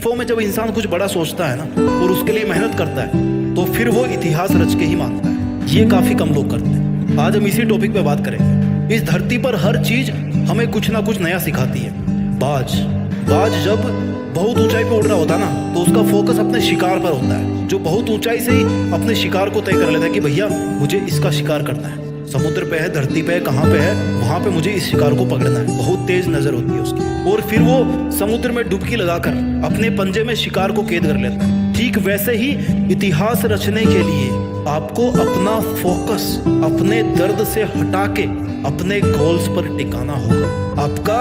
सफ़ों में जब इंसान कुछ बड़ा सोचता है ना और उसके लिए मेहनत करता है तो फिर वो इतिहास रच के ही मानता है। ये काफ़ी कम लोग करते हैं। आज हम इसी टॉपिक पे बात करेंगे। इस धरती पर हर चीज़ हमें कुछ ना कुछ नया सिखाती है। बाज जब बहुत ऊंचाई पे उड़ रहा होता है ना तो उसका फोकस अपने शिकार पर होता है, जो बहुत ऊंचाई से ही अपने शिकार को तय कर लेता है कि भैया मुझे इसका शिकार करना है। समुद्र पे है, धरती पे है, कहाँ पे है, वहां पे मुझे इस शिकार को पकड़ना है। बहुत तेज नजर होती है उसकी और फिर वो समुद्र में डुबकी लगाकर अपने पंजे में शिकार को कैद कर लेता है। ठीक वैसे ही इतिहास रचने के लिए आपको अपना फोकस अपने दर्द से हटा के अपने गोल्स पर टिकाना होगा। आपका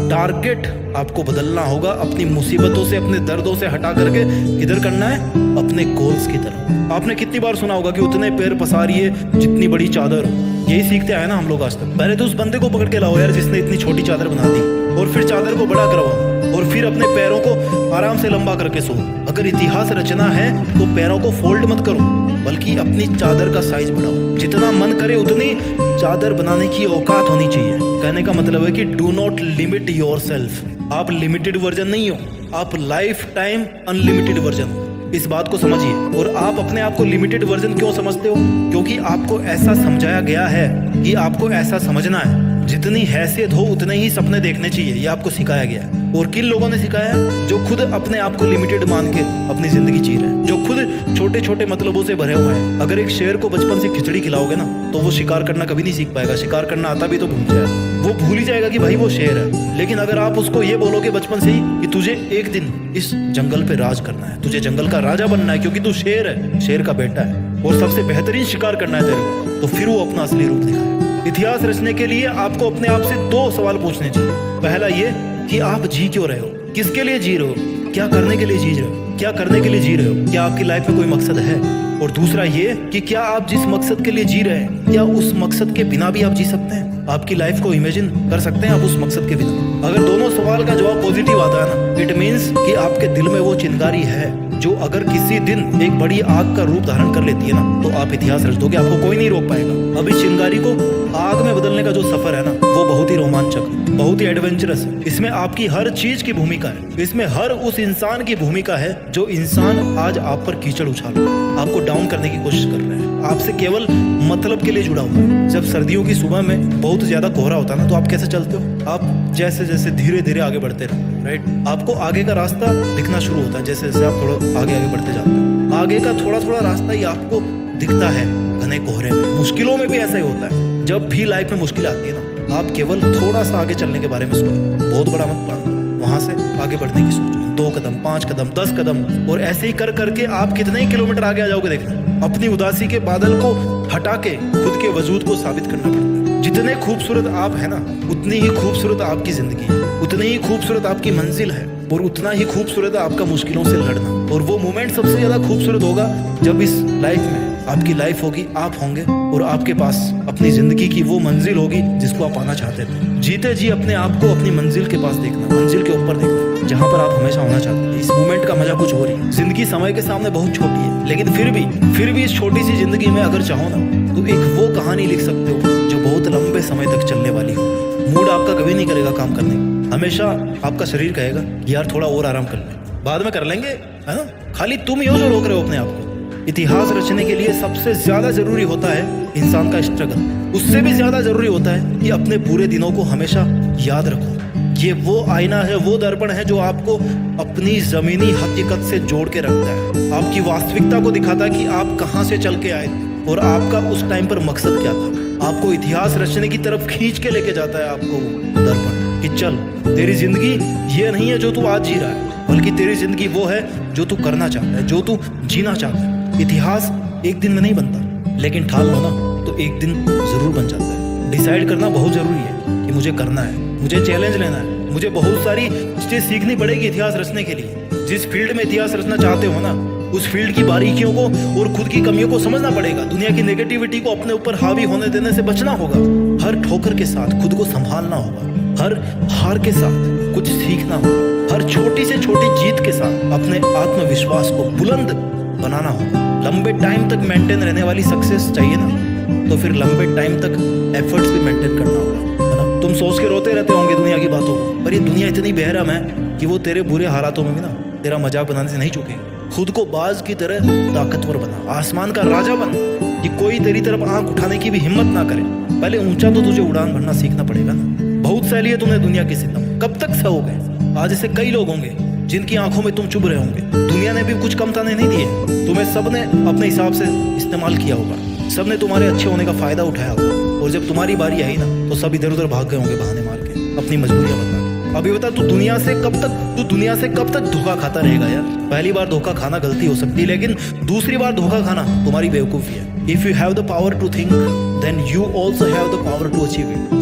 टारगेट आपको बदलना होगा। अपनी मुसीबतों से, अपने दर्दों से हटा करके किधर करना है? अपने गोल्स की तरफ। आपने कितनी बार सुना होगा कि उतने पैर पसारिए जितनी बड़ी चादर हो। यही सीखते आए ना हम लोग आज तक। पहले तो उस बंदे को पकड़ के लाओ यार जिसने इतनी छोटी चादर बना दी, और फिर चादर को बड़ा करवाओ और फिर अपने पैरों को आराम से लंबा करके सो। अगर इतिहास रचना है तो पैरों को फोल्ड मत करो, बल्कि अपनी चादर का साइज बढ़ाओ। जितना मन करे उतनी चादर बनाने की औकात होनी चाहिए। कहने का मतलब है कि डू नॉट लिमिट योरसेल्फ। आप लिमिटेड वर्जन नहीं हो, आप लाइफ टाइम अनलिमिटेड वर्जन हो। इस बात को समझिए। और आप अपने आप को लिमिटेड वर्जन क्यों समझते हो? क्योंकि आपको ऐसा समझाया गया है कि आपको ऐसा समझना है। जितनी हैसियत हो उतने ही सपने देखने चाहिए, ये आपको सिखाया गया है। और किन लोगों ने सिखाया है? जो खुद अपने आप को लिमिटेड मान के अपनी जिंदगी जी रहे हैं, जो खुद छोटे छोटे मतलबों से भरे हुए हैं। अगर एक शेर को बचपन से खिचड़ी खिलाओगे ना तो वो शिकार करना कभी नहीं सीख पाएगा। शिकार करना आता भी तो भूल जाएगा, वो भूल ही जाएगा कि भाई वो शेर है। लेकिन अगर आप उसको ये बोलोगे बचपन से ही कि तुझे एक दिन इस जंगल पे राज करना है, तुझे जंगल का राजा बनना है क्योंकि तू शेर है, शेर का बेटा है और सबसे बेहतरीन शिकार करना है तेरे को, तो फिर वो अपना असली रूप दिखाए। इतिहास रचने के लिए आपको अपने आप से 2 सवाल पूछने चाहिए। पहला ये कि आप जी क्यों रहे हो, किसके लिए जी रहे हो, क्या करने के लिए जी रहे हो, क्या करने के लिए जी रहे हो, क्या आपकी लाइफ में कोई मकसद है। और दूसरा ये कि क्या आप जिस मकसद के लिए जी रहे हैं, क्या उस मकसद के बिना भी आप जी सकते हैं? आपकी लाइफ को इमेजिन कर सकते हैं आप उस मकसद के बिना? अगर दोनों सवाल का जवाब पॉजिटिव आता है ना, इट मीन्स कि आपके दिल में वो चिंगारी है जो अगर किसी दिन एक बड़ी आग का रूप धारण कर लेती है ना तो आप इतिहास रच दोगे, आपको कोई नहीं रोक पाएगा। अब इस चिंगारी को आग में बदलने का जो सफर है ना वो बहुत ही रोमांचक, बहुत ही एडवेंचरस है। इसमें आपकी हर चीज की भूमिका है। इसमें हर उस इंसान की भूमिका है जो इंसान आज आप पर कीचड़ उछाल रहा है, आपको डाउन करने की कोशिश कर रहे हैं, आपसे केवल मतलब के लिए जुड़ा हुआ है। जब सर्दियों की सुबह में बहुत ज्यादा कोहरा होता है ना तो आप कैसे चलते हो? आप जैसे जैसे धीरे धीरे आगे बढ़ते रहो, राइट? आपको आगे का रास्ता दिखना शुरू होता है जैसे जैसे आप थोड़ा आगे आगे बढ़ते जाते हो। आगे का थोड़ा थोड़ा रास्ता ही आपको दिखता है घने कोहरे में। मुश्किलों में भी ऐसा ही होता है। जब भी लाइफ में मुश्किल आती है ना आप केवल थोड़ा सा आगे चलने के बारे में सोचो, बहुत बड़ा मत प्लान करो, वहां से आगे बढ़ने की सोचो। 2 कदम, 5 कदम, 10 कदम, और ऐसे ही कर करके आप कितने ही किलोमीटर आगे आ जाओगे देखना। अपनी उदासी के बादल को हटा के खुद के वजूद को साबित करना पड़ता है। जितने खूबसूरत आप है ना उतनी ही खूबसूरत आपकी जिंदगी है, उतनी ही खूबसूरत आपकी मंजिल है और उतना ही खूबसूरत है आपका मुश्किलों से लड़ना। और वो मोमेंट सबसे ज्यादा खूबसूरत होगा जब इस लाइफ में आपकी लाइफ होगी, आप होंगे और आपके पास अपनी जिंदगी की वो मंजिल होगी जिसको आप पाना चाहते थे। जीते जी अपने आप को अपनी मंजिल के पास देखना, मंजिल के ऊपर देखना, जहाँ पर आप हमेशा होना चाहते हैं। इस मोमेंट का मजा कुछ हो रही है। जिंदगी समय के सामने बहुत छोटी है, लेकिन फिर भी इस छोटी सी जिंदगी में अगर चाहो ना तो एक वो कहानी लिख सकते हो जो बहुत लंबे समय तक चलने वाली हो। मूड आपका कभी नहीं करेगा काम करने का, हमेशा आपका शरीर कहेगा यार थोड़ा और आराम कर ले, बाद में कर लेंगे, है ना? खाली तुम ही हो जो रोक रहे हो अपने आप को। इतिहास रचने के लिए सबसे ज्यादा जरूरी होता है इंसान का स्ट्रगल। उससे भी ज्यादा जरूरी होता है कि अपने बुरे दिनों को हमेशा याद रखो। ये वो आईना है, वो दर्पण है जो आपको अपनी जमीनी हकीकत से जोड़ के रखता है, आपकी वास्तविकता को दिखाता है कि आप कहाँ से चल के आए और आपका उस टाइम पर मकसद क्या था। आपको इतिहास रचने की तरफ खींच के लेके जाता है आपको वो दर्पण कि चल तेरी जिंदगी ये नहीं है जो तू आज जी रहा है, बल्कि तेरी जिंदगी वो है जो तू करना चाहता है, जो तू जीना चाहता है। इतिहास एक दिन में नहीं बनता, लेकिन ठान लो ना तो एक दिन जरूर बन जाता है। डिसाइड करना बहुत जरूरी है कि मुझे करना है, मुझे चैलेंज लेना है, मुझे बहुत सारी चीजें सीखनी पड़ेगी इतिहास रचने के लिए। जिस फील्ड में इतिहास रचना चाहते हो ना उस फील्ड की बारीकियों को और खुद की कमियों को समझना पड़ेगा। दुनिया की नेगेटिविटी को अपने ऊपर हावी होने देने से बचना होगा। हर ठोकर के साथ खुद को संभालना होगा, हर हार के साथ कुछ सीखना होगा, हर छोटी से छोटी जीत के साथ अपने आत्मविश्वास को बुलंद बनाना होगा। लंबे टाइम तक मेंटेन रहने वाली सक्सेस चाहिए ना तो फिर लंबे टाइम तक एफर्ट्स भी मेंटेन करना होगा, है ना? तुम सोच के रोते रहते होंगे दुनिया की बातों को, पर ये दुनिया इतनी बेरहम है कि वो तेरे बुरे हालातों में भी ना तेरा मजाक बनाने से नहीं चूकेंगे। खुद को बाज की तरह ताकतवर बना, आसमान का राजा बन कि कोई तेरी तरफ आंख उठाने की भी हिम्मत ना करे। पहले ऊंचा तो तुझे उड़ान भरना सीखना पड़ेगा ना। बहुत सहली है तुमने दुनिया की सितम, कब तक सहोगे? आज ऐसे कई लोग होंगे जिनकी आंखों में तुम चुभ रहे होंगे। दुनिया ने भी कुछ कम ताने नहीं दिए, तुम्हें सबने अपने हिसाब से इस्तेमाल किया होगा, सबने तुम्हारे अच्छे होने का फायदा उठाया होगा, और जब तुम्हारी बारी आई ना तो सब इधर उधर भाग गए होंगे बहाने मार के, अपनी मजबूरियां बता के। अभी बता, तू दुनिया से कब तक धोखा खाता रहेगा यार? पहली बार धोखा खाना गलती हो सकती है, लेकिन दूसरी बार धोखा खाना तुम्हारी बेवकूफी है। If you have the power to think then you also have the power to achieve it.